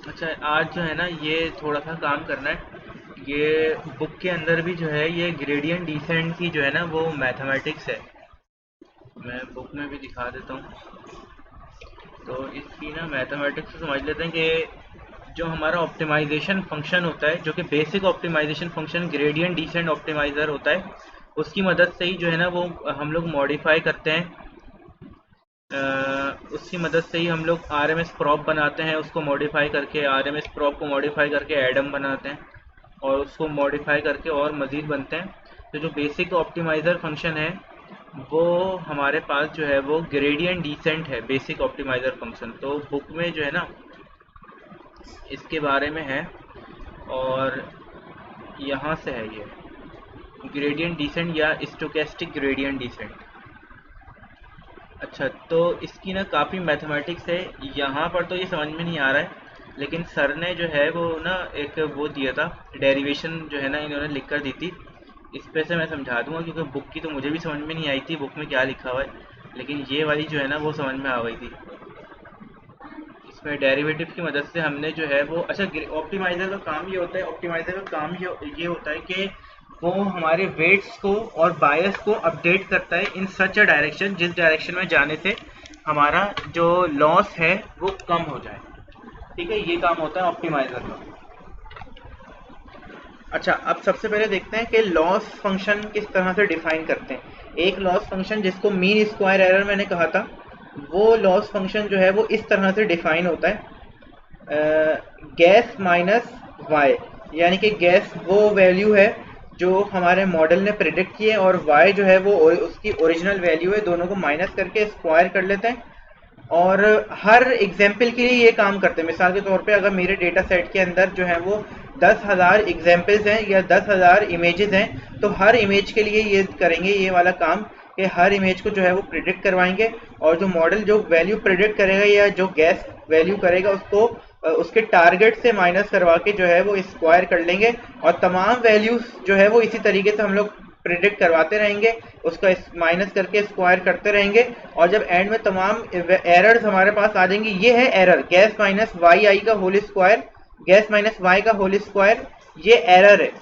अच्छा, आज जो है ना ये थोड़ा सा काम करना है। ये बुक के अंदर भी जो है ये ग्रेडियंट डिसेंट की जो है ना वो मैथमेटिक्स है। मैं बुक में भी दिखा देता हूँ। तो इसकी ना मैथमेटिक्स से समझ लेते हैं कि जो हमारा ऑप्टिमाइजेशन फंक्शन होता है, जो कि basic optimization function gradient descent optimizer होता है, उसकी मदद से ही जो है ना वो हम लोग मॉडिफाई करते हैं। उसकी मदद से ही हम लोग आर एम एस प्रॉप बनाते हैं, उसको मॉडिफाई करके आर एम एस प्रॉप को मॉडिफाई करके एडम बनाते हैं और उसको मॉडिफाई करके और मज़ीद बनते हैं। तो जो बेसिक ऑप्टिमाइज़र फंक्शन है वो हमारे पास जो है वो ग्रेडियंट डिसेंट है, बेसिक ऑप्टिमाइज़र फंक्शन। तो बुक में जो है ना इसके बारे में है और यहाँ से है ये ग्रेडियंट डिसेंट या स्टोकेस्टिक ग्रेडियंट डिसेंट। अच्छा, तो इसकी ना काफ़ी मैथमेटिक्स है। यहाँ पर तो ये समझ में नहीं आ रहा है, लेकिन सर ने जो है वो ना एक वो दिया था, डेरिवेशन जो है ना इन्होंने लिख कर दी थी। इस पे से मैं समझा दूंगा क्योंकि बुक की तो मुझे भी समझ में नहीं आई थी बुक में क्या लिखा हुआ है, लेकिन ये वाली जो है ना वो समझ में आ गई थी। इसमें डेरिवेटिव की मदद से हमने जो है वो अच्छा, ऑप्टिमाइज़र का काम ये होता है, ऑप्टिमाइज़र का काम ये होता है कि वो हमारे वेट्स को और बायस को अपडेट करता है इन सच अ डायरेक्शन, जिस डायरेक्शन में जाने से हमारा जो लॉस है वो कम हो जाए। ठीक है, ये काम होता है ऑप्टिमाइज़र का। अच्छा, अब सबसे पहले देखते हैं कि लॉस फंक्शन किस तरह से डिफाइन करते हैं। एक लॉस फंक्शन जिसको मीन स्क्वायर एरर मैंने कहा था, वो लॉस फंक्शन जो है वो इस तरह से डिफाइन होता है, गैस माइनस वाई। यानी कि गैस वो वैल्यू है जो हमारे मॉडल ने प्रिडिक्ट की है और वाई जो है वो उसकी ओरिजिनल वैल्यू है, दोनों को माइनस करके स्क्वायर कर लेते हैं। और हर एग्जाम्पल के लिए ये काम करते हैं। मिसाल के तौर पे अगर मेरे डेटा सेट के अंदर जो है वो 10,000 एग्जाम्पल्स हैं या 10,000 इमेजेस हैं, तो हर इमेज के लिए ये करेंगे ये वाला काम कि हर इमेज को जो है वो प्रिडिक्ट करवाएंगे और जो मॉडल जो वैल्यू प्रिडिक्ट करेगा या जो गैस वैल्यू करेगा उसको उसके टारगेट से माइनस करवा के जो है वो स्क्वायर कर लेंगे। और तमाम वैल्यूज जो है वो इसी तरीके से हम लोग प्रिडिक्ट करवाते रहेंगे, उसका माइनस करके स्क्वायर करते रहेंगे और जब एंड में तमाम एरर्स हमारे पास आ जाएंगी। ये है error, guess minus Y I का whole square, guess minus Y का होल स्क्वायर, ये एरर है।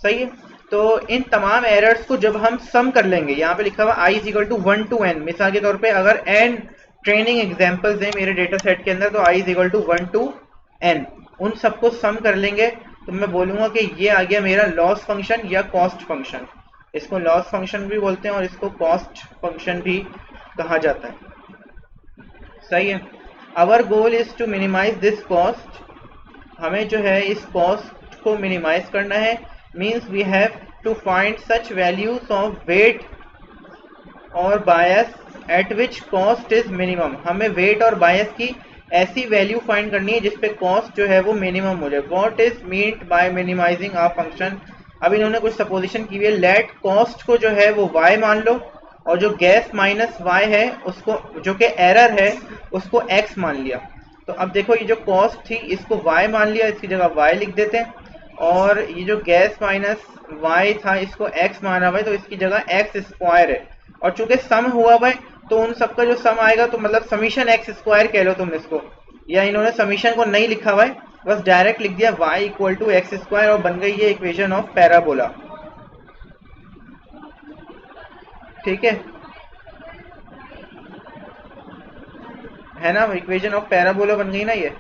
सही है। तो इन तमाम एरर्स को जब हम सम कर लेंगे, यहाँ पे लिखा हुआ i is equal to 1 to n, मिसाल के तौर पे अगर n ट्रेनिंग एग्जाम्पल्स हैं मेरे डेटा सेट के अंदर तो i is equal to 1 to n, उन सबको सम कर लेंगे तो मैं बोलूंगा कि ये आ गया मेरा लॉस फंक्शन या कॉस्ट फंक्शन। इसको लॉस फंक्शन भी बोलते हैं और इसको कॉस्ट फंक्शन भी कहा जाता है। सही है। Our goal is to minimize this cost, हमें जो है इस कॉस्ट को मिनिमाइज करना है। Means we have to find such values of weight और bias at which cost is minimum, हमें वेट और बायस की ऐसी वैल्यू फाइंड करनी है जिसपे कॉस्ट जो है वो मिनिमम हो जाए। What is meant by minimizing a function. अब इन्होंने कुछ सपोजिशन की हुई है। लेट कॉस्ट को जो है वो y मान लो और जो गैस माइनस y है उसको, जो कि एरर है, उसको x मान लिया। तो अब देखो ये जो कॉस्ट थी इसको y मान लिया, इसकी जगह y लिख देते हैं। और ये जो गैस माइनस y था इसको x माना भाई, तो इसकी जगह x स्क्वायर है। और चूंकि सम हुआ भाई तो उन सबका जो सम आएगा तो मतलब समीशन एक्स स्क्वायर कह लो तुम इसको, या इन्होंने समीशन को नहीं लिखा हुआ है, बस डायरेक्ट लिख दिया y equal to X square और बन गई ये इक्वेशन ऑफ पैराबोला। ठीक है ना, इक्वेशन ऑफ पैराबोला बन गई ना ये।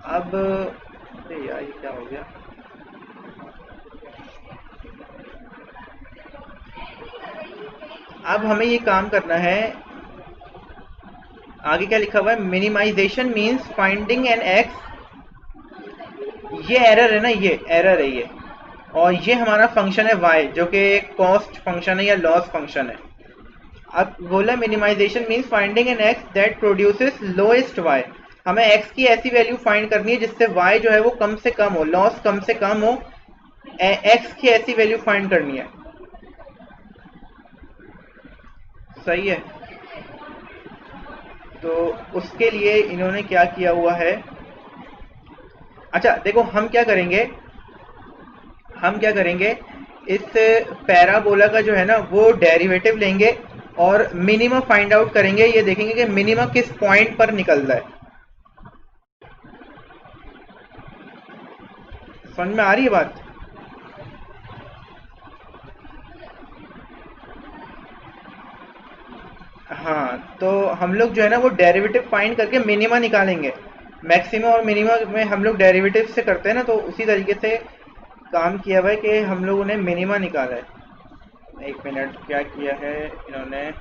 अब अरे यार ये क्या हो गया। अब हमें ये काम करना है, आगे क्या लिखा हुआ है, minimization means finding an X, ये एरर है ना, ये एरर है ये। और ये हमारा फंक्शन है y जो कि एक कॉस्ट फंक्शन है या लॉस फंक्शन है। अब बोला minimization means finding an X that produces lowest y, हमें x की ऐसी वैल्यू फाइंड करनी है जिससे y जो है वो कम से कम हो, लॉस कम से कम हो, x की ऐसी वैल्यू फाइंड करनी है। सही है। तो उसके लिए इन्होंने क्या किया हुआ है। अच्छा देखो हम क्या करेंगे, इस पैराबोला का जो है ना वो डेरिवेटिव लेंगे और मिनिमा फाइंड आउट करेंगे। ये देखेंगे कि मिनिमा किस पॉइंट पर निकल रहा है। समझ में आ रही है बात? हाँ, तो हम लोग जो है ना वो डेरिवेटिव फाइंड करके मिनिमा निकालेंगे। मैक्सिमा और मिनिमा में हम लोग डेरिवेटिव से करते हैं ना, तो उसी तरीके से काम किया हुआ है कि हम लोगों ने मिनिमा निकाला है। एक मिनट, क्या किया है इन्होंने?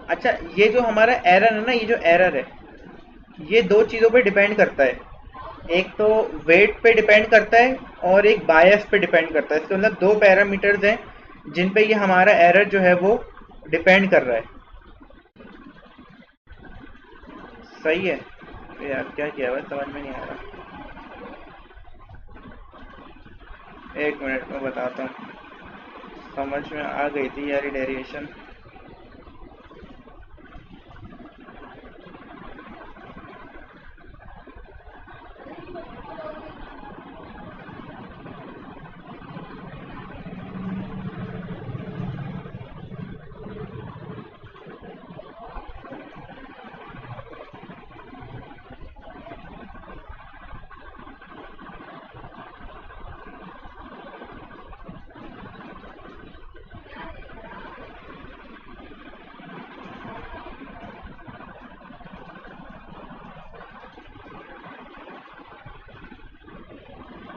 अच्छा, ये जो हमारा एरर है ना, ये जो एरर है ये दो चीज़ों पे डिपेंड करता है। एक तो वेट पे डिपेंड करता है और एक बायस पे डिपेंड करता है। इसके मतलब दो पैरामीटर्स हैं जिन पे ये हमारा एरर जो है वो डिपेंड कर रहा है। सही है। यार क्या किया हुआ है, समझ में नहीं आ रहा। एक मिनट में बताता हूँ। समझ में आ गई थी यार ये derivation.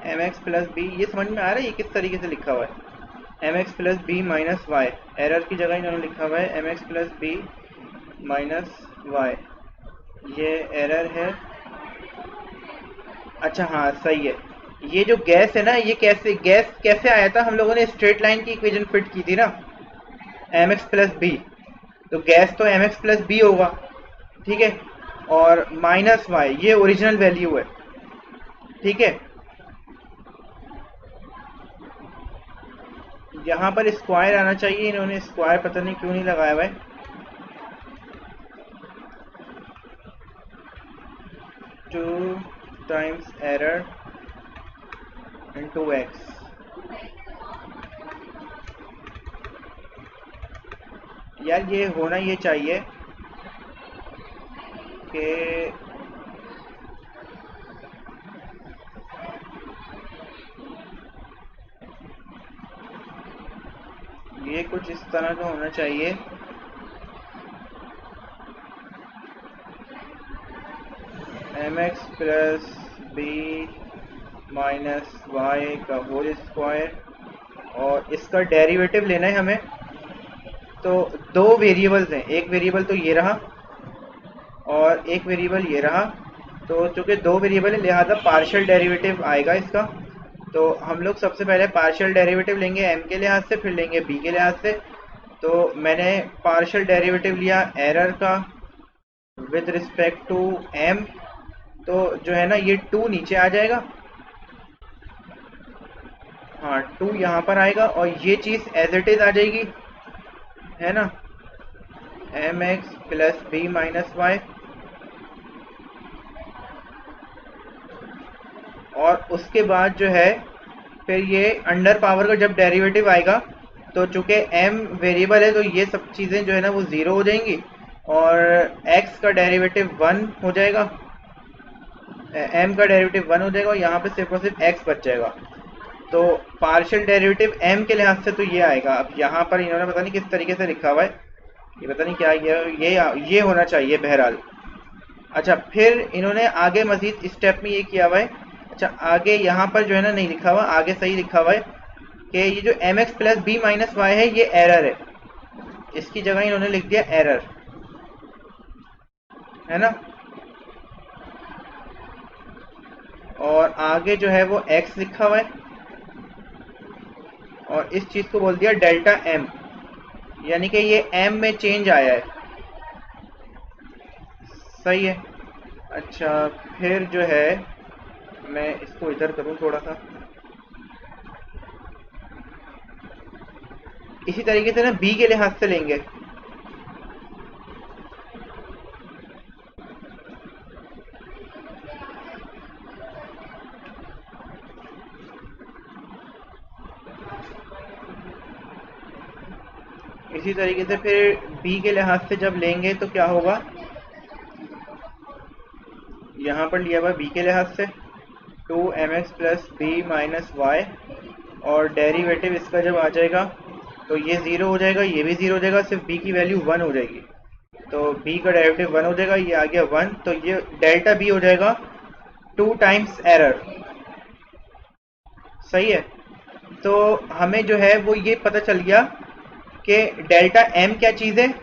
M X plus B, ये समझ में आ रहा है ये किस तरीके से लिखा हुआ है? M X plus B minus Y, error की जगह इन्होंने लिखा हुआ है M X plus B minus Y. ये एरर है। अच्छा हाँ, सही है। ये जो गैस है ना, ये गैस कैसे आया था? हम लोगों ने स्ट्रेट लाइन की इक्वेशन फिट की थी ना, एम एक्स प्लस बी। तो गैस तो एम एक्स प्लस बी होगा, ठीक है। और माइनस वाई ये ओरिजिनल वैल्यू है, ठीक है। यहाँ पर स्क्वायर आना चाहिए, इन्होंने स्क्वायर पता नहीं क्यों नहीं लगाया हुआ है। Two times error into x. यार ये होना ये चाहिए कि ये कुछ इस तरह का होना चाहिए। M X plus B minus Y का होल स्क्वायर और इसका डेरिवेटिव लेना है हमें। तो दो वेरिएबल्स हैं, एक वेरिएबल तो ये रहा और एक वेरिएबल ये रहा। तो चूंकि दो वेरिएबल है लिहाजा पार्शियल डेरिवेटिव आएगा इसका। तो हम लोग सबसे पहले पार्शियल डेरिवेटिव लेंगे एम के लिहाज से, फिर लेंगे बी के लिहाज से। तो मैंने पार्शियल डेरिवेटिव लिया एरर का विद रिस्पेक्ट टू एम। तो जो है ना ये टू नीचे आ जाएगा। हाँ, टू यहाँ पर आएगा और ये चीज़ एज इट इज़ आ जाएगी, है ना। M X plus B minus Y. और उसके बाद जो है फिर ये अंडर पावर का जब डेरिवेटिव आएगा तो चूंकि m वेरिएबल है तो ये सब चीज़ें जो है ना वो ज़ीरो हो जाएंगी और x का डेरिवेटिव वन हो जाएगा, m का डेरिवेटिव वन हो जाएगा और यहाँ पे सिर्फ और सिर्फ x बच जाएगा। तो पार्शियल डेरिवेटिव m के लिहाज से तो ये आएगा। अब यहाँ पर इन्होंने पता नहीं किस तरीके से लिखा हुआ है, ये पता नहीं क्या ये होना चाहिए बहरहाल। अच्छा, फिर इन्होंने आगे मजीद स्टेप में ये किया हुआ है। अच्छा, आगे यहाँ पर जो है ना नहीं लिखा हुआ, आगे सही लिखा हुआ है कि ये जो M X plus B minus Y है ये एरर है। इसकी जगह इन्होंने लिख दिया एरर, है ना। और आगे जो है वो एक्स लिखा हुआ है और इस चीज़ को बोल दिया डेल्टा एम, यानी कि ये एम में चेंज आया है। सही है। अच्छा, फिर जो है मैं इसको इधर करूँ थोड़ा सा। इसी तरीके से ना बी के लिहाज से लेंगे। इसी तरीके से फिर बी के लिहाज से जब लेंगे तो क्या होगा, यहाँ पर लिया हुआ बी के लिहाज से 2mx plus B minus Y, और डेरिवेटिव इसका जब आ जाएगा तो ये 0 हो जाएगा, ये भी 0 हो जाएगा, सिर्फ b की वैल्यू 1 हो जाएगी। तो b का डेरिवेटिव 1 हो जाएगा, ये आ गया 1, तो ये डेल्टा b हो जाएगा 2 टाइम्स एरर। सही है। तो हमें जो है वो ये पता चल गया कि डेल्टा m क्या चीज़ है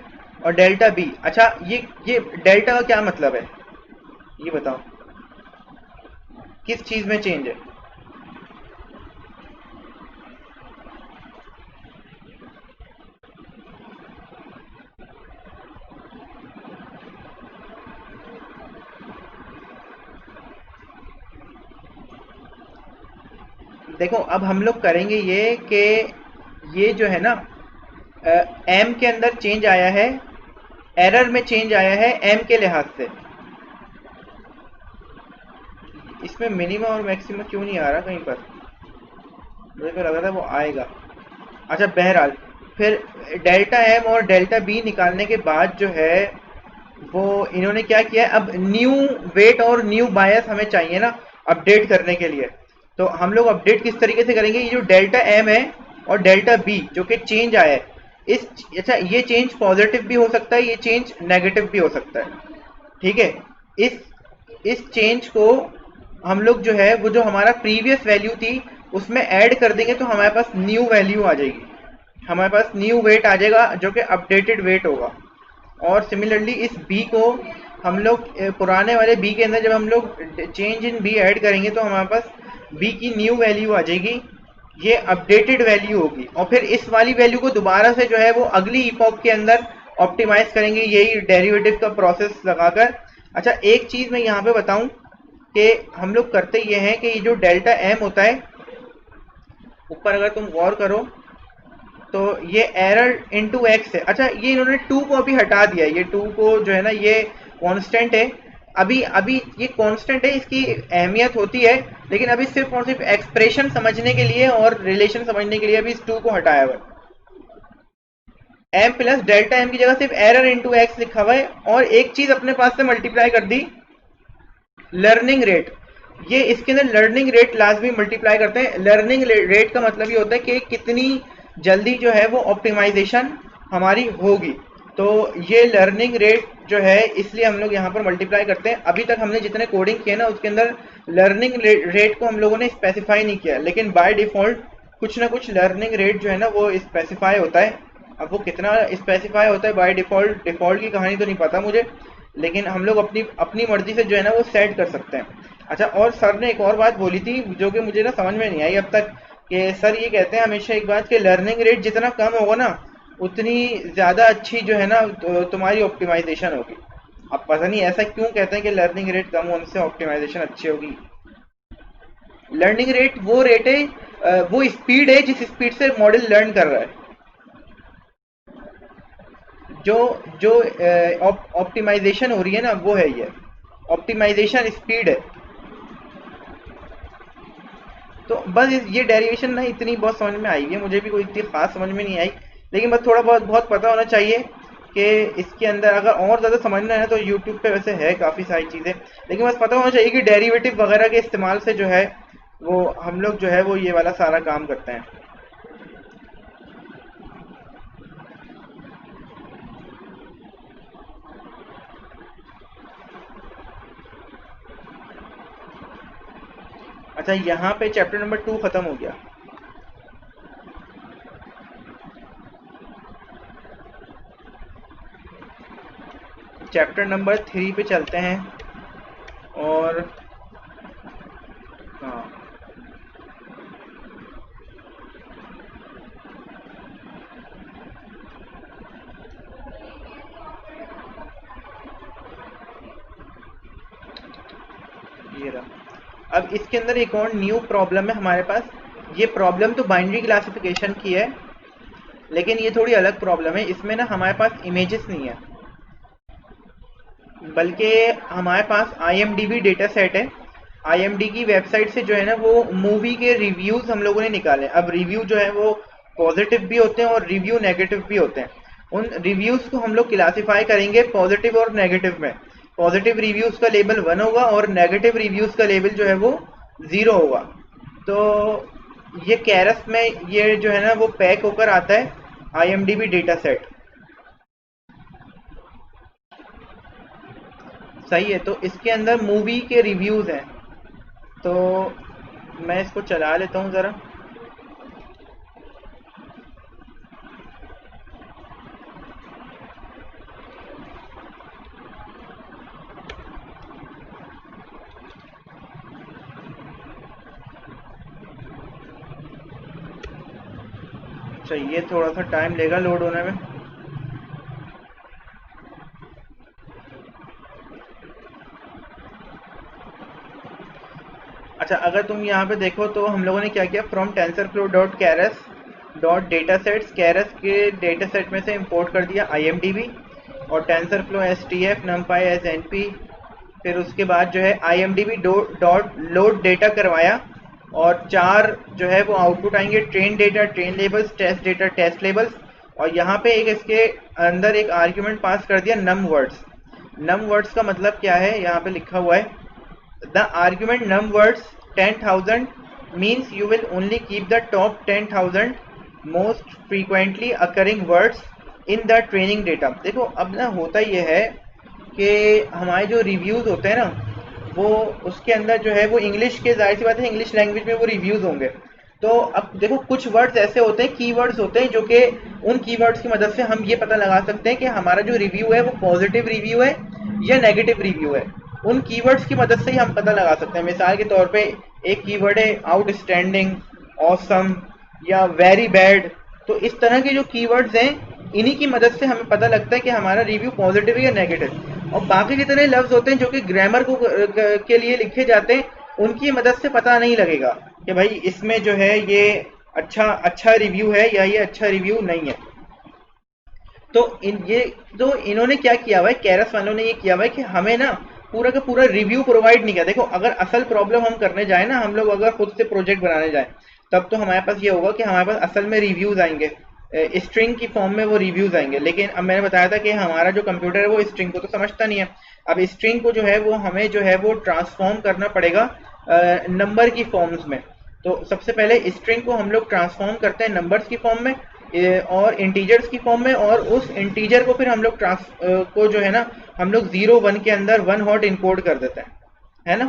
और डेल्टा b। अच्छा, ये डेल्टा का क्या मतलब है, ये बताओ, किस चीज़ में चेंज है? देखो अब हम लोग करेंगे ये कि ये जो है ना m के अंदर चेंज आया है, एरर में चेंज आया है m के लिहाज से। इसमें मिनिमम और मैक्सिमम क्यों नहीं आ रहा कहीं पर, मुझे तो लग रहा था वो आएगा। अच्छा बहरहाल, फिर डेल्टा m और डेल्टा b निकालने के बाद जो है वो इन्होंने क्या किया है, अब न्यू वेट और न्यू बायस हमें चाहिए ना अपडेट करने के लिए। तो हम लोग अपडेट किस तरीके से करेंगे, ये जो डेल्टा m है और डेल्टा b जो कि चेंज आया है, इस अच्छा ये चेंज पॉजिटिव भी हो सकता है, ये चेंज नेगेटिव भी हो सकता है। ठीक है, इस चेंज को हम लोग जो है वो जो हमारा प्रीवियस वैल्यू थी उसमें ऐड कर देंगे तो हमारे पास न्यू वैल्यू आ जाएगी, हमारे पास न्यू वेट आ जाएगा जो कि अपडेटेड वेट होगा। और सिमिलरली इस b को हम लोग पुराने वाले b के अंदर जब हम लोग चेंज इन b ऐड करेंगे तो हमारे पास b की न्यू वैल्यू आ जाएगी, ये अपडेटेड वैल्यू होगी। और फिर इस वाली वैल्यू को दोबारा से जो है वो अगली इपॉक के अंदर ऑप्टिमाइज करेंगे, यही डेरिवेटिव का प्रोसेस लगाकर। अच्छा एक चीज़ मैं यहाँ पे बताऊँ कि हम लोग करते ये हैं कि ये जो डेल्टा m होता है, ऊपर अगर तुम गौर करो तो ये एरर इंटू एक्स है। अच्छा ये इन्होंने 2 को अभी हटा दिया, ये 2 को जो है ना ये कांस्टेंट है, अभी अभी ये कांस्टेंट है, इसकी अहमियत होती है, लेकिन अभी सिर्फ और सिर्फ एक्सप्रेशन समझने के लिए और रिलेशन समझने के लिए अभी इस 2 को हटाया हुआ है। m प्लस डेल्टा m की जगह सिर्फ एरर इंटू एक्स लिखा हुआ है, और एक चीज अपने पास से मल्टीप्लाई कर दी, लर्निंग रेट। ये इसके अंदर लर्निंग रेट लाजमी मल्टीप्लाई करते हैं। लर्निंग रेट का मतलब ये होता है कि कितनी जल्दी जो है वो ऑप्टिमाइजेशन हमारी होगी। तो ये लर्निंग रेट जो है इसलिए हम लोग यहाँ पर मल्टीप्लाई करते हैं। अभी तक हमने जितने कोडिंग किए ना उसके अंदर लर्निंग रेट को हम लोगों ने स्पेसिफाई नहीं किया, लेकिन बाय डिफॉल्ट कुछ ना कुछ लर्निंग रेट जो है ना वो स्पेसिफाई होता है। अब वो कितना स्पेसिफाई होता है बाय डिफॉल्ट, डिफॉल्ट की कहानी तो नहीं पता मुझे, लेकिन हम लोग अपनी अपनी मर्जी से जो है ना वो सेट कर सकते हैं। अच्छा, और सर ने एक और बात बोली थी जो कि मुझे ना समझ में नहीं आई अब तक, कि सर ये कहते हैं हमेशा एक बात कि लर्निंग रेट जितना कम होगा ना उतनी ज़्यादा अच्छी जो है ना तुम्हारी ऑप्टिमाइजेशन होगी। अब पता नहीं ऐसा क्यों कहते हैं कि लर्निंग रेट कम होने से ऑप्टिमाइजेशन अच्छी होगी। लर्निंग रेट है, वो स्पीड है जिस स्पीड से मॉडल लर्न कर रहा है। जो जो ऑप्टिमाइजेशन हो रही है ना वो है ये ऑप्टिमाइजेशन स्पीड है। तो बस ये डेरिवेशन ना इतनी बहुत समझ में आई है, मुझे भी कोई इतनी खास समझ में नहीं आई, लेकिन बस थोड़ा बहुत पता होना चाहिए कि इसके अंदर अगर और ज़्यादा समझना है तो यूट्यूब पे वैसे है काफ़ी सारी चीज़ें, लेकिन बस पता होना चाहिए कि डेरिवेटिव वगैरह के इस्तेमाल से जो है वो हम लोग जो है वो ये वाला सारा काम करते हैं। अच्छा यहाँ पे चैप्टर नंबर 2 खत्म हो गया। चैप्टर नंबर 3 पे चलते हैं। और हाँ, ये रहा। अब इसके अंदर एक और न्यू प्रॉब्लम है हमारे पास। ये प्रॉब्लम तो बाइनरी क्लासिफिकेशन की है, लेकिन ये थोड़ी अलग प्रॉब्लम है, इसमें ना हमारे पास इमेजेस नहीं है, बल्कि हमारे पास IMDb डेटा सेट है। IMDb की वेबसाइट से जो है ना वो मूवी के रिव्यूज हम लोगों ने निकाले। अब रिव्यू जो है वो पॉजिटिव भी होते हैं और रिव्यू नेगेटिव भी होते हैं। उन रिव्यूज को हम लोग क्लासिफाई करेंगे पॉजिटिव और नेगेटिव में। पॉजिटिव रिव्यूज का लेवल 1 होगा और नेगेटिव रिव्यूज का लेवल जो है वो 0 होगा। तो ये कैरस में ये जो है ना वो पैक होकर आता है IMDb डेटा सेट। सही है, तो इसके अंदर मूवी के रिव्यूज हैं। तो मैं इसको चला लेता हूँ ज़रा। अच्छा, ये थोड़ा सा टाइम लेगा लोड होने में। अच्छा, अगर तुम यहाँ पे देखो तो हम लोगों ने क्या किया, फ्रॉम TensorFlow.keras.datasets, कैरस के डेटा सेट में से इंपोर्ट कर दिया IMDb, और TensorFlow STF numpy as np। फिर उसके बाद जो है IMDb डॉट लोड डेटा करवाया, और 4 जो है वो आउटपुट आएंगे, train data, train labels, test data, test labels. और यहाँ पे एक इसके अंदर एक आर्ग्यूमेंट पास कर दिया नम वर्ड्स। नम वर्ड्स का मतलब क्या है, यहाँ पे लिखा हुआ है the argument num words 10,000 means you will only keep the top 10,000 most frequently occurring words in the training data। देखो अब ना होता ये है कि हमारे जो रिव्यूज होते हैं ना वो उसके अंदर जो है वो इंग्लिश के, जाहिर सी बात है इंग्लिश लैंग्वेज में वो रिव्यूज होंगे। तो अब देखो कुछ वर्ड्स ऐसे होते हैं, कीवर्ड्स होते हैं, जो कि उन कीवर्ड्स की मदद से हम ये पता लगा सकते हैं कि हमारा जो रिव्यू है वो पॉजिटिव रिव्यू है या नेगेटिव रिव्यू है। उन कीवर्ड्स की मदद से ही हम पता लगा सकते हैं। मिसाल के तौर पे एक कीवर्ड है आउटस्टैंडिंग, ऑसम या वेरी बैड। तो इस तरह के जो कीवर्ड्स हैं इन्हीं की मदद से हमें पता लगता है कि हमारा रिव्यू पॉजिटिव है या नेगेटिव। और बाकी जितने लफ्ज होते हैं जो कि ग्रामर को के लिए लिखे जाते हैं उनकी मदद से पता नहीं लगेगा कि भाई इसमें जो है ये अच्छा रिव्यू है या ये अच्छा रिव्यू नहीं है। तो इन्होंने क्या किया हुआ है, कैरस वालों ने ये किया हुआ है कि हमें ना पूरा का पूरा रिव्यू प्रोवाइड नहीं किया। देखो अगर असल प्रॉब्लम हम करने जाए ना, हम लोग अगर खुद से प्रोजेक्ट बनाने जाए, तब तो हमारे पास ये होगा कि हमारे पास असल में रिव्यूज आएंगे, स्ट्रिंग की फॉर्म में वो रिव्यूज आएंगे। लेकिन अब मैंने बताया था कि हमारा जो कंप्यूटर है वो स्ट्रिंग को तो समझता नहीं है। अब स्ट्रिंग को जो है वो हमें जो है वो ट्रांसफॉर्म करना पड़ेगा नंबर की फॉर्म्स में। तो सबसे पहले स्ट्रिंग को हम लोग ट्रांसफॉर्म करते हैं नंबर्स की फॉर्म में और इंटीजर्स की फॉर्म में, और उस इंटीजर को फिर हम लोग को जो है ना हम लोग 0 1 के अंदर 1 हॉट इनकोड कर देते हैं, है ना।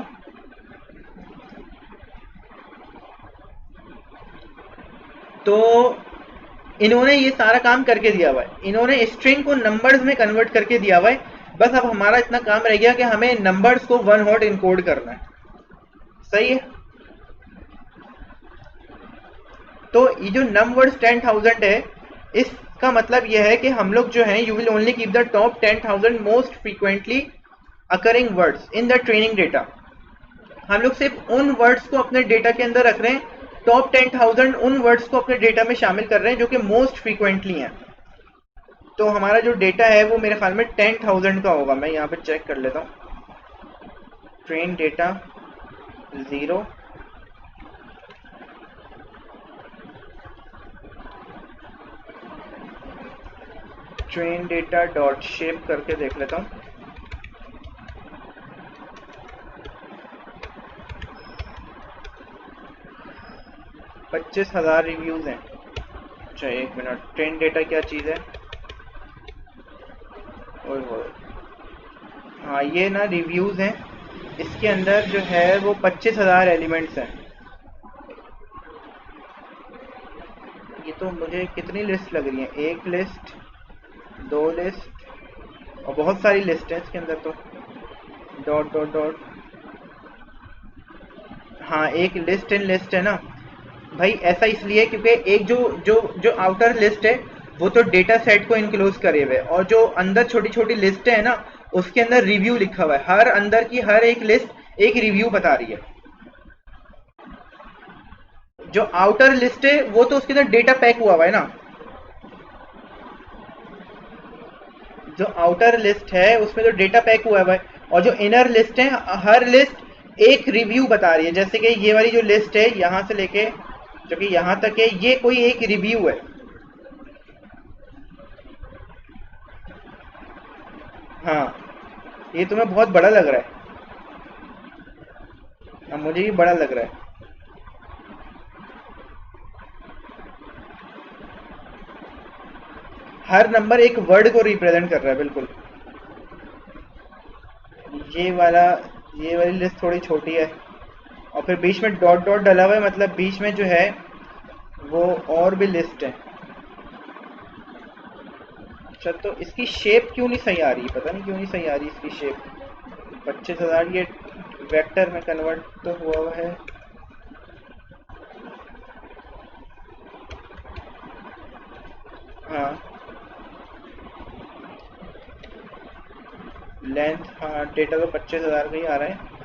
तो इन्होंने ये सारा काम करके दिया हुआ है, इन्होंने स्ट्रिंग को नंबर्स में कन्वर्ट करके दिया हुआ है। बस अब हमारा इतना काम रह गया कि हमें नंबर्स को 1 हॉट इनकोड करना है। सही है। तो ये जो नम वर्ड्स 10,000 है, इसका मतलब यह है कि हम लोग जो है you will only keep the top 10,000 most frequently occurring words in the training data. हम लोग सिर्फ उन वर्ड्स को अपने डेटा के अंदर रख रहे हैं, टॉप 10,000 उन वर्ड्स को अपने डेटा में शामिल कर रहे हैं जो कि मोस्ट फ्रीक्वेंटली हैं। तो हमारा जो डेटा है वो मेरे ख्याल में 10,000 का होगा। मैं यहाँ पे चेक कर लेता हूँ। Train data 0, train data dot shape करके देख लेता हूँ। पच्चीस 25,000 रिव्यूज हैं। अच्छा एक मिनट, ट्रेन डेटा क्या चीज़ है? ओह हाँ, ये ना रिव्यूज हैं, इसके अंदर जो है वो 25,000 एलिमेंट्स हैं। ये तो मुझे कितनी लिस्ट लग रही है, एक लिस्ट, 2 लिस्ट और बहुत सारी लिस्ट है इसके अंदर। तो डॉट डॉट डॉट, हाँ एक लिस्ट इन लिस्ट है ना भाई। ऐसा इसलिए क्योंकि एक जो जो जो आउटर लिस्ट है वो तो डेटा सेट को इनक्लोज करे हुए, और जो अंदर छोटी छोटी लिस्ट है ना उसके अंदर रिव्यू लिखा हुआ है। हर अंदर की हर एक लिस्ट एक रिव्यू बता रही है। जो आउटर लिस्ट है वो तो उसके अंदर डेटा पैक हुआ हुआ है ना। जो आउटर लिस्ट है उसमें जो डेटा पैक हुआ है, और जो इनर लिस्ट है, हर लिस्ट एक रिव्यू बता रही है। जैसे कि ये वाली जो लिस्ट है यहाँ से लेके जो कि यहाँ तक है, ये कोई एक रिव्यू है। हाँ, ये तुम्हें बहुत बड़ा लग रहा है। हाँ, मुझे भी बड़ा लग रहा है। हर नंबर एक वर्ड को रिप्रेजेंट कर रहा है, बिल्कुल। ये वाला ये वाली लिस्ट थोड़ी छोटी है, और फिर बीच में डॉट डॉट डला हुआ है, मतलब बीच में जो है वो और भी लिस्ट है। अच्छा, तो इसकी शेप क्यों नहीं सही आ रही, पता नहीं क्यों नहीं सही आ रही इसकी शेप। 25,000 ये वेक्टर में कन्वर्ट तो हुआ है। हाँ, लेंथ, हाँ, डेटा तो 25,000 का ही आ रहा है।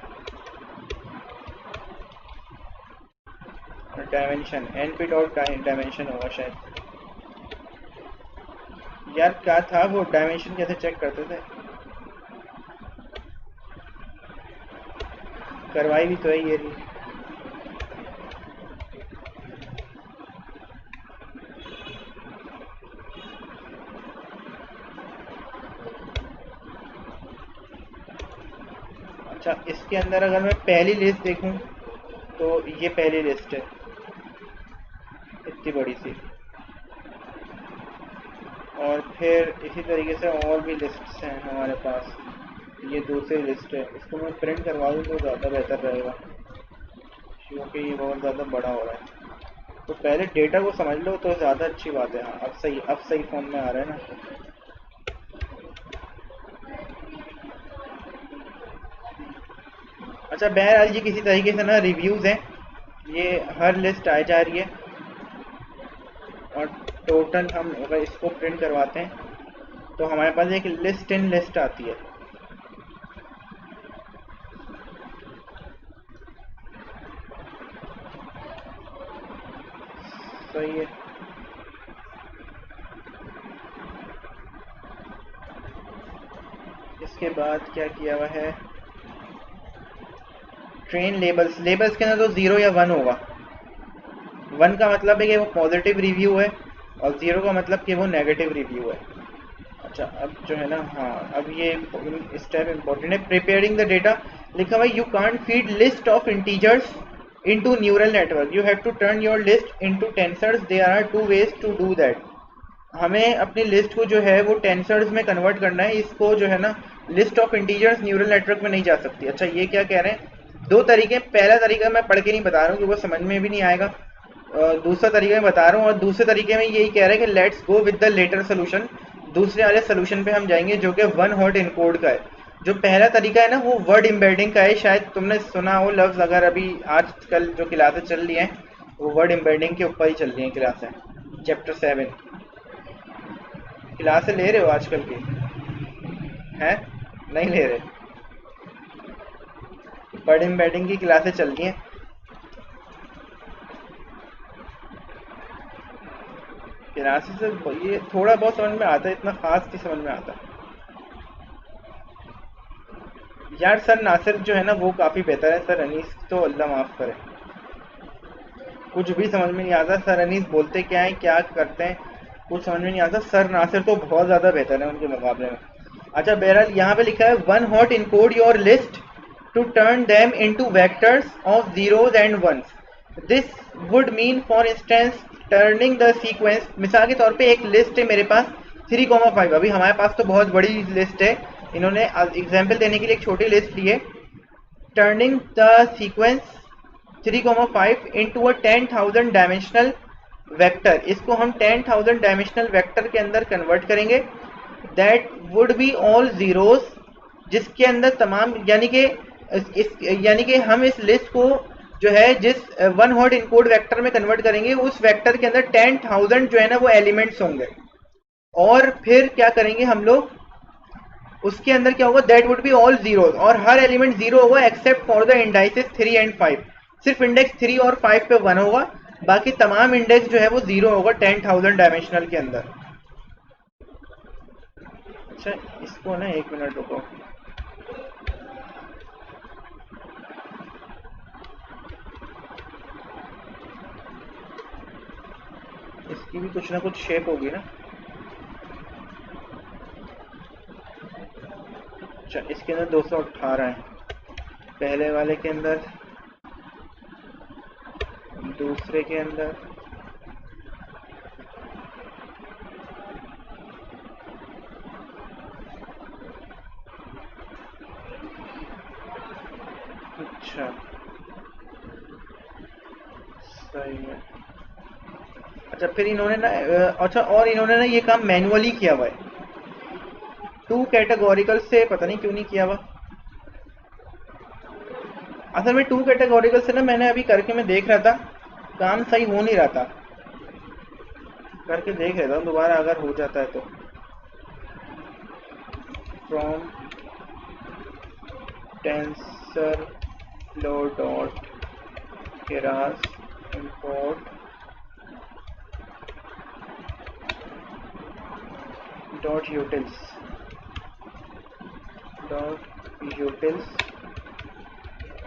डायमेंशन np डॉट डायमेंशन होगा शायद। यार क्या था वो, डायमेंशन कैसे चेक करते थे? करवाई भी तो है ये रही। अच्छा, इसके अंदर अगर मैं पहली लिस्ट देखूं तो ये पहली लिस्ट है, इतनी बड़ी सी। और फिर इसी तरीके से और भी लिस्ट्स हैं हमारे पास। ये दूसरी लिस्ट है, इसको मैं प्रिंट करवा दूँ तो ज़्यादा बेहतर रहेगा, क्योंकि ये बहुत ज़्यादा बड़ा हो रहा है। तो पहले डेटा को समझ लो तो ज़्यादा अच्छी बात है। हाँ, अब सही फॉर्म में आ रहा है ना। अच्छा, बहरहाल ये किसी तरीके से ना रिव्यूज़ हैं, ये हर लिस्ट आ जा रही है, और टोटल हम अगर इसको प्रिंट करवाते हैं तो हमारे पास एक लिस्ट इन लिस्ट आती है। सही है। इसके बाद क्या किया हुआ है, ट्रेन लेबल्स। लेबल्स के अंदर तो 0 या 1 होगा। 1 का मतलब है कि वो पॉजिटिव रिव्यू है, और 0 का मतलब कि वो नेगेटिव रिव्यू है। अच्छा, अब जो है ना, हाँ, अब ये स्टेप इम्पोर्टेंट है। प्रिपेयरिंग द डेटा लिखा हुआ है, you can't feed list of integers into neural network, you have to turn your list into tensors, there are 2 ways to do that. हमें अपनी लिस्ट को जो है वो टेंसर्स में कन्वर्ट करना है। इसको जो है ना, list of integers neural network में नहीं जा सकती। अच्छा, ये क्या कह रहे हैं, दो तरीके। पहला तरीका मैं पढ़ के नहीं बता रहा हूँ क्योंकि वो समझ में भी नहीं आएगा। दूसरा तरीका मैं बता रहा हूँ, और दूसरे तरीके में यही कह रहे हैं कि let's go with the latter solution. दूसरे वाले सोल्यूशन पे हम जाएंगे जो कि वन हॉट इनकोड का है। जो पहला तरीका है ना, वो वर्ड एम्बेडिंग का है। शायद तुमने सुना हो लफ्ज, अगर अभी आजकल जो क्लासें चल रही हैं वो वर्ड एम्बेडिंग के ऊपर ही चल रही हैं क्लासें। चैप्टर 7 क्लासें ले रहे हो आजकल की? हैं? नहीं ले रहे? वर्ड एम्बेडिंग की क्लासें चल रही हैं। क्लासेस से ये थोड़ा बहुत समझ में आता है, इतना खास नहीं समझ में आता। यार सर नासिर जो है ना वो काफ़ी बेहतर है, सर अनीस तो अल्लाह माफ़ करे, कुछ भी समझ में नहीं आता। सर अनीस बोलते क्या है, क्या करते हैं, कुछ समझ में नहीं आता। सर नासिर तो बहुत ज़्यादा बेहतर है उनके मुकाबले में। अच्छा, बहरहाल यहाँ पे लिखा है, one hot encode your list to turn them into vectors of zeros and ones. This would mean for instance turning the sequence. मिसाल के तौर पे एक लिस्ट है मेरे पास 3,5। अभी हमारे पास तो बहुत बड़ी लिस्ट है, इन्होंने एग्जाम्पल देने के लिए एक छोटी लिस्ट ली है। Turning the sequence 3,5 into a 10,000 dimensional vector. इसको हम 10,000 डायमेंशनल वेक्टर के अंदर कन्वर्ट करेंगे। That would be all zeros, जिसके अंदर तमाम, यानी कि हम इस लिस्ट को जो है जिस वन हॉट इनकोड वेक्टर में कन्वर्ट करेंगे, उस वेक्टर के अंदर 10,000 जो है ना वो एलिमेंट्स होंगे। और फिर क्या करेंगे हम लोग, उसके अंदर क्या होगा, that would be all zero, और हर एलिमेंट जीरो होगा except for the indices 3 and 5। सिर्फ इंडेक्स 3 और 5 पे 1 होगा, बाकी तमाम इंडेक्स जो है वो जीरो होगा 10,000 डायमेंशनल के अंदर। अच्छा इसको ना 1 मिनट रुको, इसकी भी कुछ ना कुछ शेप होगी ना। अच्छा इसके अंदर 218 है, पहले वाले के अंदर, दूसरे के अंदर, अच्छा सही है। अच्छा फिर इन्होंने ना अच्छा और इन्होंने ना ये काम मैनुअली किया हुआ है, 2 कैटेगोरिकल से पता नहीं क्यों नहीं किया हुआ। असल में 2 कैटेगोरिकल से ना मैंने अभी करके मैं देख रहा था, काम सही हो नहीं रहा था, करके देख रहा था दोबारा अगर हो जाता है तो। From tensor flow dot Keras import dot utils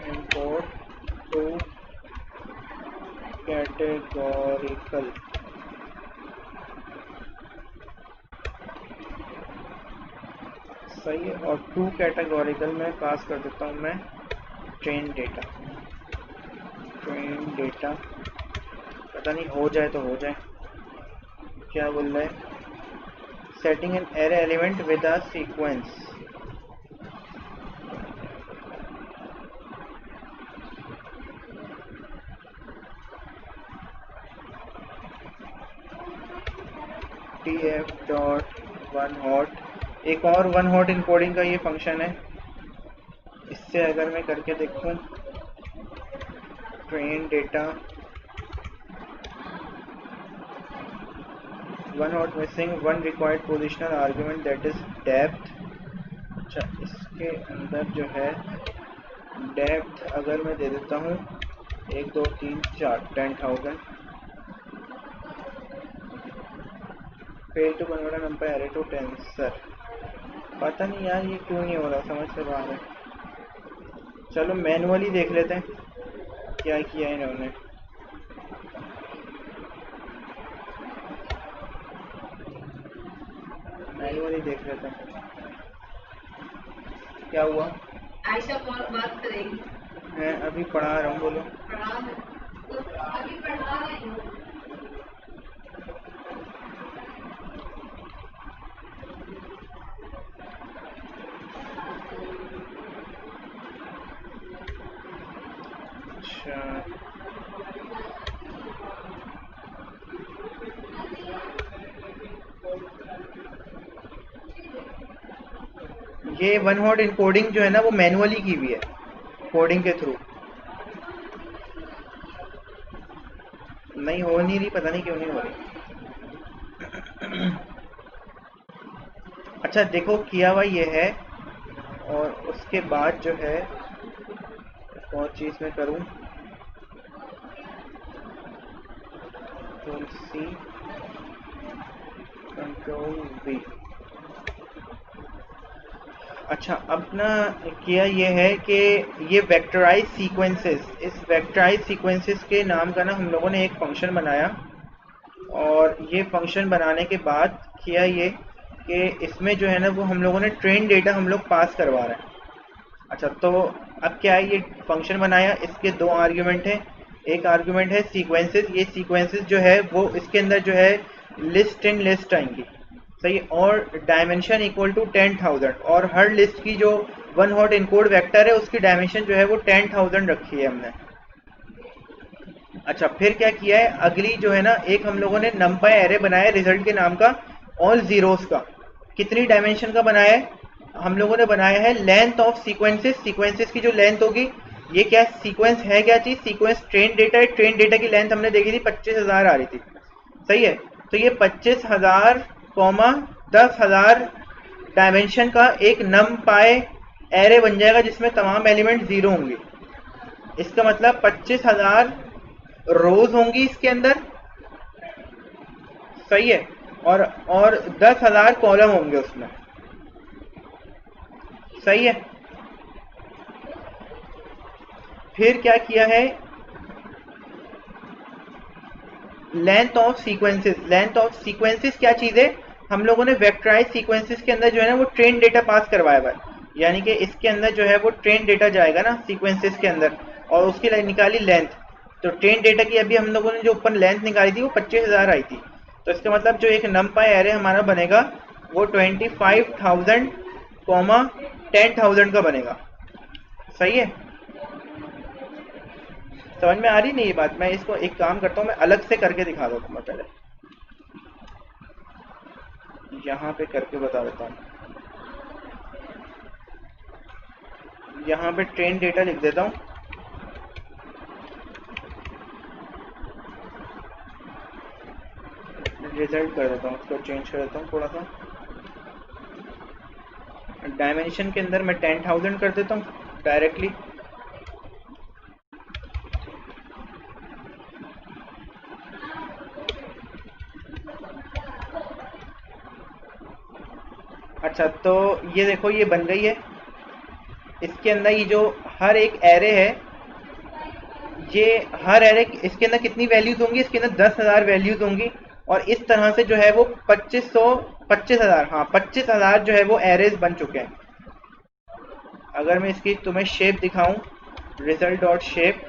import to categorical। सही है, और 2 कैटेगोरिकल में पास कर देता हूँ मैं ट्रेन डेटा, पता नहीं हो जाए तो हो जाए। क्या बोल रहा है, setting an array element with a sequence. tf dot one hot, एक और वन हॉट इनकोडिंग का ये फंक्शन है, इससे अगर मैं करके देखूं train data one hot missing one required positional argument that is depth. अच्छा इसके अंदर जो है डेप्थ अगर मैं दे देता हूँ 1 2 3 4 10,000, fail to convert number array to tensor. पता नहीं यार ये क्यों नहीं हो रहा, समझ से बाहर है। चलो मैनुअली देख लेते हैं क्या किया इन्होंने। मैनुअली देख लेते हैं क्या हुआ। आयशा बात करेगी। मैं अभी पढ़ा रहा हूँ, बोलो। अभी पढ़ा रही हूँ। अच्छा ये वन हॉट इनकोडिंग जो है ना वो मैनुअली की हुई है, कोडिंग के थ्रू नहीं हो नहीं रही, पता नहीं क्यों नहीं हो रही। अच्छा देखो किया हुआ ये है, और उसके बाद जो है और चीज़ मैं करूँ सी कंट्रोल V। अच्छा अब ना किया ये है कि ये वेक्टराइज सीक्वेंसेस, इस वेक्टराइज सीक्वेंसेस के नाम का ना हम लोगों ने एक फंक्शन बनाया, और ये फंक्शन बनाने के बाद किया ये कि इसमें जो है ना वो हम लोगों ने ट्रेन डेटा हम लोग पास करवा रहे हैं। अच्छा तो अब क्या है, ये फंक्शन बनाया, इसके 2 आर्ग्यूमेंट हैं, एक आर्ग्यूमेंट है सीक्वेंसेस, ये सीक्वेंसेस जो है वो इसके अंदर जो है लिस्ट इन लिस्ट आएंगी, सही, और डायमेंशन इक्वल टू 10,000, और हर लिस्ट की जो वन हॉट इनकोड वेक्टर है उसकी डायमेंशन जो है वो 10,000 रखी है हमने। अच्छा फिर क्या किया है, अगली जो है ना एक हम लोगों ने नंपाई एरे बनाया रिजल्ट के नाम का, ऑल जीरोस का। कितनी डायमेंशन का बनाया है, हम लोगों ने बनाया है लेंथ ऑफ सीक्वेंसेस, सीक्वेंसेस की जो लेंथ होगी, ये क्या सीक्वेंस है, क्या चीज, सीक्वेंस ट्रेन डेटा है, ट्रेन डेटा की लेंथ हमने देखी थी 25,000 आ रही थी, सही है। तो ये 25,000 10,000 डायमेंशन का एक नंपाई एरे बन जाएगा जिसमें तमाम एलिमेंट जीरो होंगे। इसका मतलब 25,000 रोज होंगी इसके अंदर, सही है, और 10,000 कॉलम होंगे उसमें। सही है। फिर क्या किया है, length of sequences. Length of sequences क्या चीज है, हम लोगों ने वेक्टराइज सीक्वेंसेस के अंदर जो है ना वो ट्रेन डेटा पास करवाया हुआ है, यानी कि इसके अंदर जो है वो ट्रेन डेटा जाएगा ना सीक्वेंसेस के अंदर, और उसकी निकाली लेंथ। तो ट्रेन डेटा की अभी हम लोगों ने जो ऊपर लेंथ निकाली थी वो 25,000 आई थी। तो इसका मतलब जो एक नमपाई एरे हमारा बनेगा वो 25,000 कॉमा 10,000 का बनेगा। सही है, समझ में आ रही नहीं ये बात। मैं इसको एक काम करता हूँ, मैं अलग से करके दिखा देता हूँ। मैं पहले यहाँ पे करके बता देता हूँ। यहाँ पे ट्रेन डेटा लिख देता हूँ, रिजल्ट कर देता हूँ, उसको चेंज कर देता हूँ थोड़ा सा। डायमेंशन के अंदर मैं 10,000 कर देता हूँ डायरेक्टली। अच्छा, तो ये देखो ये बन गई है। इसके अंदर ये जो हर एक एरे है, ये हर एरे इसके अंदर कितनी वैल्यूज होंगी, इसके अंदर 10,000 वैल्यूज होंगी। और इस तरह से जो है वो 25,000 हाँ 25,000 जो है वो एरेज बन चुके हैं। अगर मैं इसकी तुम्हें शेप दिखाऊं, रिजल्ट डॉट शेप,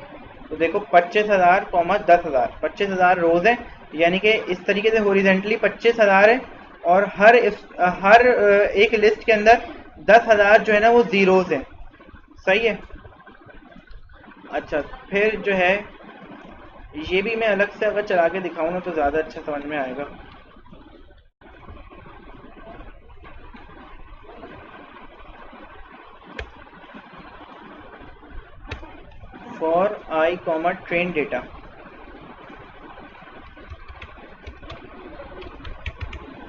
तो देखो 25,000 कॉमा 10,000, 25,000 रोज है, यानी कि इस तरीके से हॉरिजेंटली 25,000 है। और हर एक लिस्ट के अंदर 10,000 जो है ना वो जीरोज है। सही है। अच्छा, फिर जो है ये भी मैं अलग से अगर चला के दिखाऊं ना तो ज़्यादा अच्छा समझ में आएगा। For i comma train data,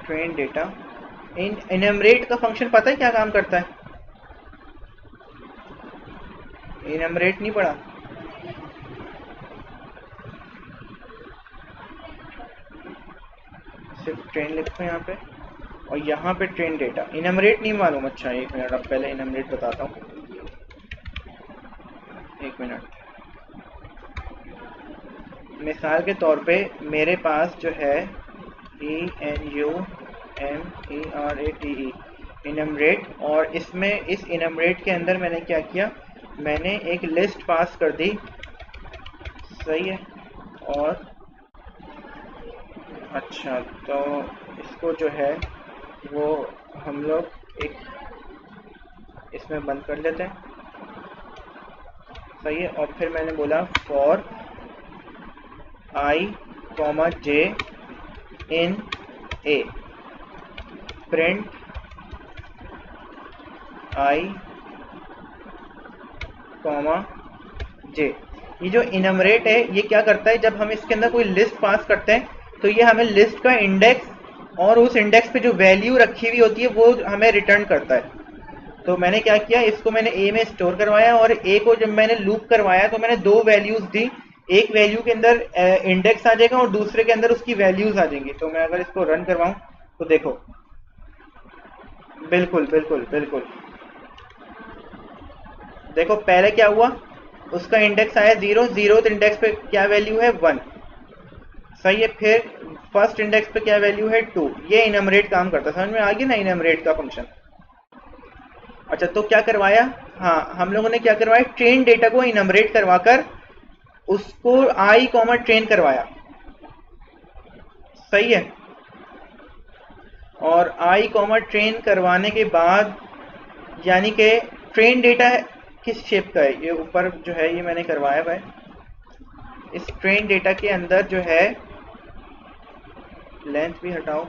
train data in enumerate का फंक्शन पता है क्या काम करता है? इनमरेट नहीं पढ़ा? सिर्फ ट्रेन लिखो यहाँ पे, और यहाँ पे ट्रेन डेटा। इनमरेट नहीं मालूम? अच्छा एक मिनट, अब पहले इनमरेट बताता हूँ, एक मिनट। मिसाल के तौर पे मेरे पास जो है ENUMERATE इनमरेट, और इसमें इस इनमरेट के अंदर मैंने क्या किया, मैंने एक लिस्ट पास कर दी। सही है। और अच्छा, तो इसको जो है वो हम लोग एक इसमें बंद कर लेते हैं। सही है। और फिर मैंने बोला for i comma j in a, print i comma j. ये जो इनमरेट है ये क्या करता है, जब हम इसके अंदर कोई लिस्ट पास करते हैं तो ये हमें लिस्ट का इंडेक्स और उस इंडेक्स पे जो वैल्यू रखी हुई होती है वो हमें रिटर्न करता है। तो मैंने क्या किया, इसको मैंने ए में स्टोर करवाया, और ए को जब मैंने लूप करवाया तो मैंने दो वैल्यूज दी। एक वैल्यू के अंदर इंडेक्स आ जाएगा और दूसरे के अंदर उसकी वैल्यूज आ जाएंगी। तो मैं अगर इसको रन करवाऊं तो देखो, बिल्कुल बिल्कुल बिल्कुल, देखो पहले क्या हुआ, उसका इंडेक्स आया 0, 0th इंडेक्स पे क्या वैल्यू है 1। सही है। फिर फर्स्ट इंडेक्स पे क्या वैल्यू है 2। ये इनमरेट काम करता है, समझ में आ गया ना इनमरेट का फंक्शन। अच्छा, तो क्या करवाया, हाँ हम लोगों ने क्या करवाया, ट्रेन डेटा को इनमरेट करवाकर उसको आई कॉमा ट्रेन करवाया। सही है। और आई कॉमा ट्रेन करवाने के बाद, यानी कि ट्रेन डेटा किस शेप का है, ये ऊपर जो है ये मैंने करवाया हुआ है। इस ट्रेन डेटा के अंदर जो है, लेंथ भी हटाओ,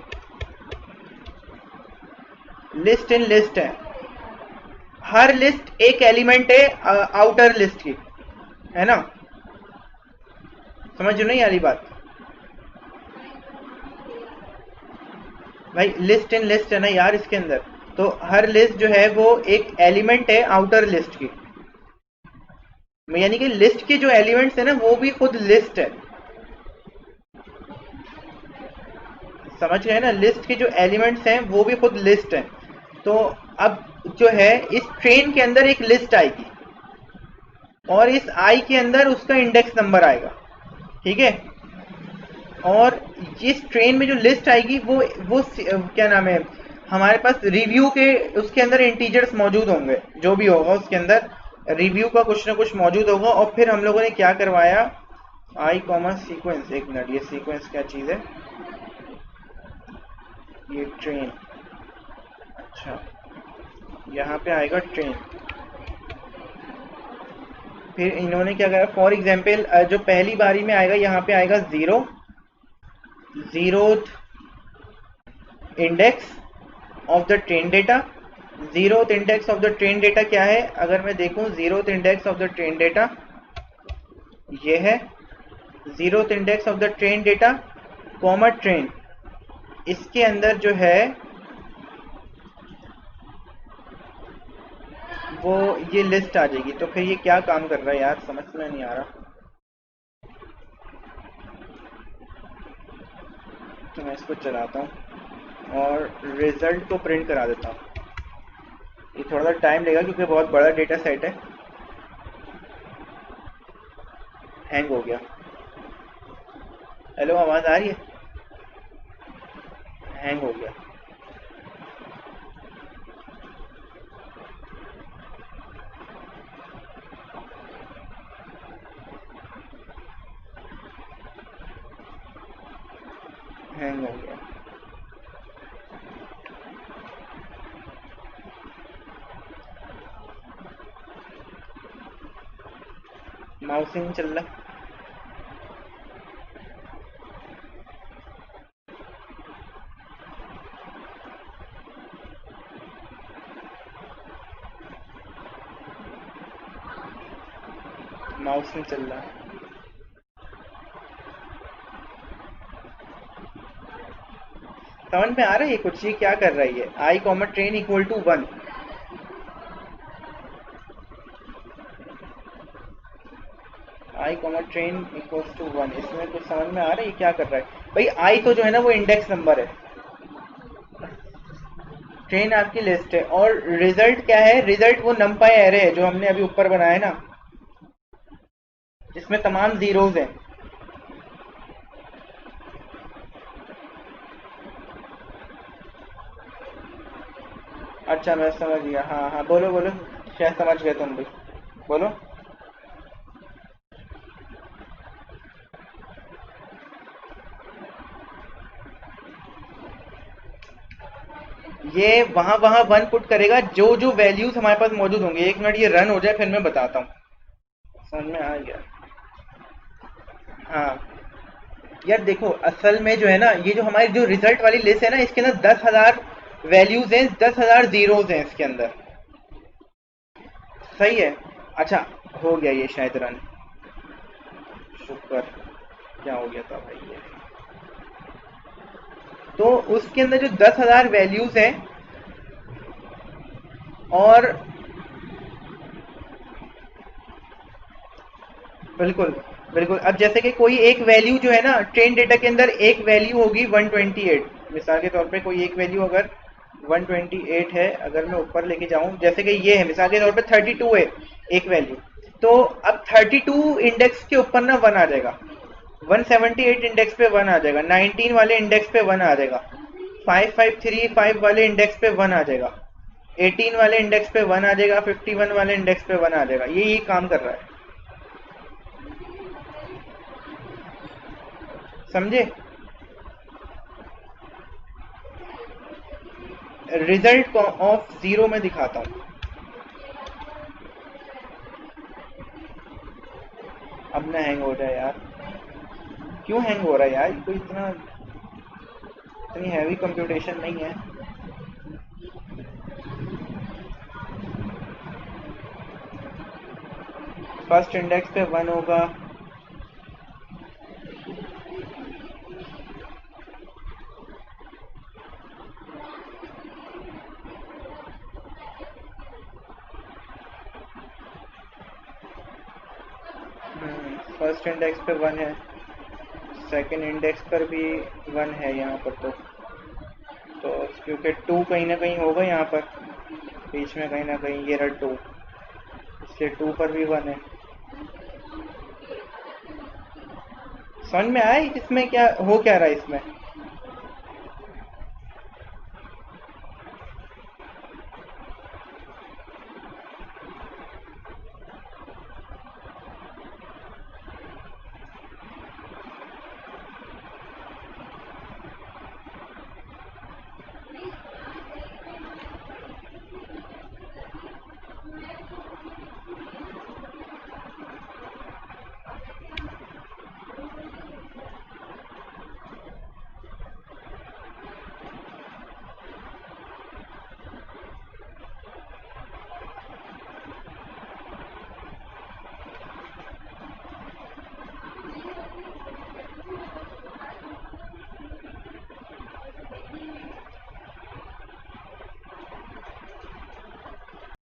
लिस्ट इन लिस्ट है। हर लिस्ट एक एलिमेंट है आउटर लिस्ट की, है ना? समझ नहीं आ रही बात भाई? लिस्ट इन लिस्ट है ना यार इसके अंदर। तो हर लिस्ट जो है वो एक एलिमेंट है आउटर लिस्ट की, यानी कि लिस्ट के जो एलिमेंट्स है ना वो भी खुद लिस्ट है। समझ गए ना? लिस्ट के जो एलिमेंट्स हैं वो भी खुद लिस्ट है। तो अब जो है इस ट्रेन के अंदर एक लिस्ट आएगी और इस आई के अंदर उसका इंडेक्स नंबर आएगा, ठीक है। और इस ट्रेन में जो लिस्ट आएगी वो क्या नाम है, हमारे पास रिव्यू के उसके अंदर इंटीजर्स मौजूद होंगे, जो भी होगा उसके अंदर रिव्यू का कुछ ना कुछ मौजूद होगा। और फिर हम लोगों ने क्या करवाया, आई कॉमा सीक्वेंस, एक मिनट, ये सीक्वेंस क्या चीज़ है, ये ट्रेन, अच्छा यहाँ पे आएगा ट्रेन। फिर इन्होंने क्या करा, फॉर एग्जाम्पल जो पहली बारी में आएगा यहाँ पे आएगा zeroth index of the train data. Zeroth index of the train data क्या है, अगर मैं देखूं zeroth index of the train data ये है, zeroth index of the train data comma train, इसके अंदर जो है वो ये लिस्ट आ जाएगी। तो फिर ये क्या काम कर रहा है यार, समझ में नहीं आ रहा, तो मैं इसको चलाता हूँ और रिजल्ट को प्रिंट करा देता हूँ। ये थोड़ा सा टाइम लेगा क्योंकि बहुत बड़ा डेटा सेट है। हैंग हो गया, हेलो आवाज़ आ रही है, हैंग हो गया। हैंग हो गया, माउस ही नहीं चल रहा। माउस नहीं चल रहा। समझ में आ रहा है ये कुछ, ये क्या कर रहा है, ये i comma train equal to 1, i comma train equals to 1, इसमें कुछ समझ में आ रहा है ये क्या कर रहा है भाई। आई तो जो है ना वो इंडेक्स नंबर है, ट्रेन आपकी लिस्ट है, और रिजल्ट क्या है, रिजल्ट वो नंपाई एरे है जो हमने अभी ऊपर बनाया है ना, जिसमें तमाम जीरोज हैं। अच्छा मैं समझ गया, हाँ हाँ बोलो बोलो, शायद समझ गए तुम भी, बोलो। ये वहां वहां 1 पुट करेगा जो जो वैल्यूज हमारे पास मौजूद होंगे। एक मिनट ये रन हो जाए फिर मैं बताता हूँ, समझ में आ गया। हाँ यार देखो, असल में जो है ना, ये जो हमारी जो रिजल्ट वाली लिस्ट है ना, इसके अंदर 10,000 वैल्यूज हैं, 10,000 जीरोज हैं इसके अंदर, सही है। अच्छा हो गया ये शायद रन, शुक्र, क्या हो गया था भाई ये। तो उसके अंदर जो 10,000 वैल्यूज हैं, और बिल्कुल बिल्कुल, अब जैसे कि कोई एक वैल्यू जो है ना ट्रेन डेटा के अंदर, एक वैल्यू होगी 128, मिसाल के तौर पे कोई एक वैल्यू अगर 128 है, अगर मैं ऊपर लेके जाऊं, जैसे कि ये है मिसाल के तौर पे 32 है एक वैल्यू, तो अब 32 इंडेक्स के ऊपर ना 1 आ जाएगा, 178 इंडेक्स पे 1 आ जाएगा, 19 वाले इंडेक्स पे 1 आ जाएगा, 5535 वाले इंडेक्स पे 1 आ जाएगा, 18 वाले इंडेक्स पे 1 आ जाएगा, 51 वाले इंडेक्स पे 1 आ जाएगा। ये काम कर रहा है, समझे। रिजल्ट ऑफ जीरो में दिखाता हूँ, अब ना हैंग हो जाए यार। क्यों हैंग हो रहा है यार, कोई इतनी हैवी कंप्यूटेशन नहीं है। फर्स्ट इंडेक्स पे 1 होगा, फर्स्ट इंडेक्स पे 1 है, सेकंड इंडेक्स पर भी 1 है यहाँ पर, तो क्योंकि 2 कहीं ना कहीं होगा यहाँ पर, बीच में कहीं ना कहीं ये रहा 2, इसलिए 2 पर भी 1 है। समझ में आया इसमें क्या हो क्या रहा है इसमें?